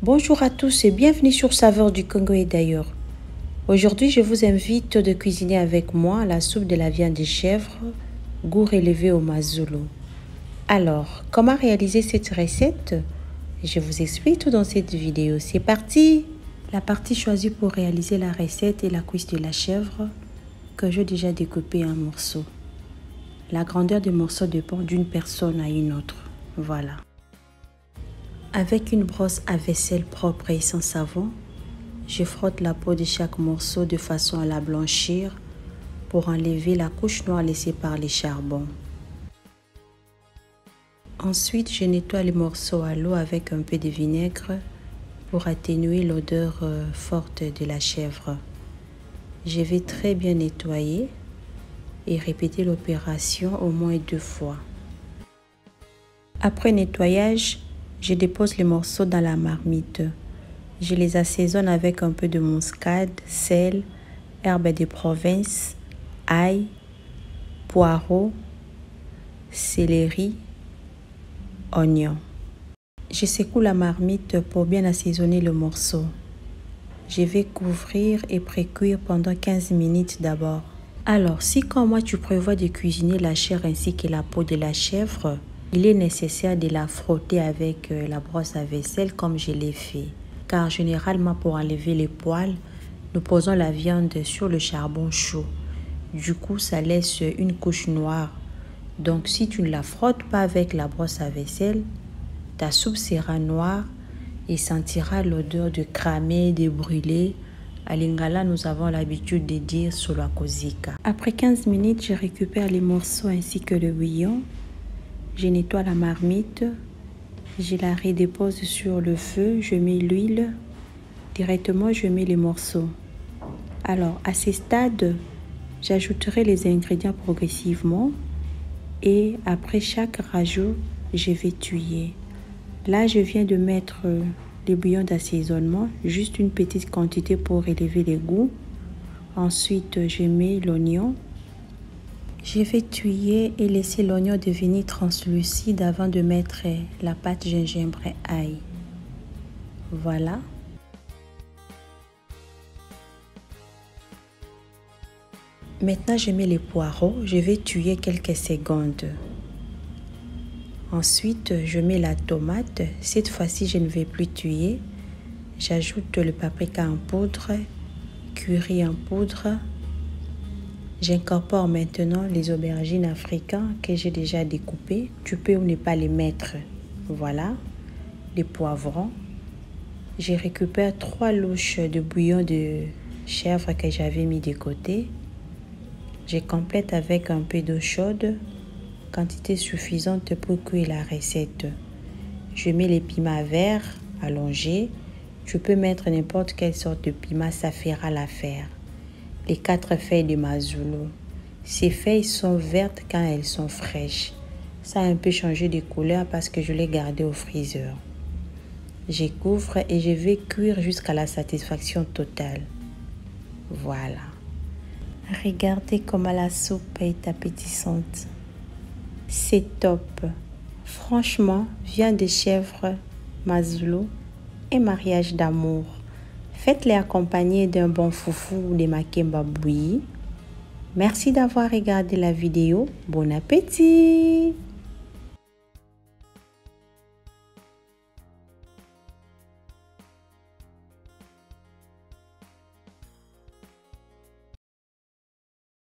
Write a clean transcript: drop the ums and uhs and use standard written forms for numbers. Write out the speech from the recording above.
Bonjour à tous et bienvenue sur Saveurs du Congo et d'ailleurs. Aujourd'hui, je vous invite de cuisiner avec moi la soupe de la viande de chèvre, goût relevé au mazulu. Alors, comment réaliser cette recette? Je vous explique tout dans cette vidéo. C'est parti! La partie choisie pour réaliser la recette est la cuisse de la chèvre que j'ai déjà découpée en morceaux. La grandeur des morceaux dépend d'une personne à une autre. Voilà. Avec une brosse à vaisselle propre et sans savon, je frotte la peau de chaque morceau de façon à la blanchir pour enlever la couche noire laissée par les charbons. Ensuite, je nettoie les morceaux à l'eau avec un peu de vinaigre pour atténuer l'odeur forte de la chèvre. Je vais très bien nettoyer et répéter l'opération au moins 2 fois. Après nettoyage, je dépose les morceaux dans la marmite. Je les assaisonne avec un peu de muscade, sel, herbes de province, ail, poireaux, céleri, oignons. Je secoue la marmite pour bien assaisonner le morceau. Je vais couvrir et pré-cuire pendant 15 minutes d'abord. Alors, si comme moi tu prévois de cuisiner la chair ainsi que la peau de la chèvre, il est nécessaire de la frotter avec la brosse à vaisselle comme je l'ai fait. Car généralement pour enlever les poils, nous posons la viande sur le charbon chaud. Du coup, ça laisse une couche noire. Donc si tu ne la frottes pas avec la brosse à vaisselle, ta soupe sera noire et sentira l'odeur de cramé, de brûlé. À Lingala, nous avons l'habitude de dire solo kozika. Après 15 minutes, je récupère les morceaux ainsi que le bouillon. Je nettoie la marmite, je la redépose sur le feu, je mets l'huile, directement je mets les morceaux. Alors à ce stade, j'ajouterai les ingrédients progressivement et après chaque rajout, je vais tuer. Là, je viens de mettre les bouillons d'assaisonnement, juste une petite quantité pour élever les goûts. Ensuite, je mets l'oignon. Je vais tuer et laisser l'oignon devenir translucide avant de mettre la pâte gingembre et ail. Voilà. Maintenant, je mets les poireaux. Je vais tuer quelques secondes. Ensuite, je mets la tomate. Cette fois-ci, je ne vais plus tuer. J'ajoute le paprika en poudre, curry en poudre. J'incorpore maintenant les aubergines africaines que j'ai déjà découpées. Tu peux ou ne pas les mettre. Voilà. Les poivrons. Je récupère 3 louches de bouillon de chèvre que j'avais mis de côté. Je complète avec un peu d'eau chaude, quantité suffisante pour cuire la recette. Je mets les piments verts allongés. Tu peux mettre n'importe quelle sorte de piment, ça fera l'affaire. Les 4 feuilles de mazulu. Ces feuilles sont vertes quand elles sont fraîches. Ça a un peu changé de couleur parce que je l'ai gardé au freezer. Je couvre et je vais cuire jusqu'à la satisfaction totale. Voilà. Regardez comment la soupe est appétissante. C'est top. Franchement, viande de chèvre, mazulu et mariage d'amour. Faites-les accompagner d'un bon foufou ou de makemba bouilli. Merci d'avoir regardé la vidéo. Bon appétit!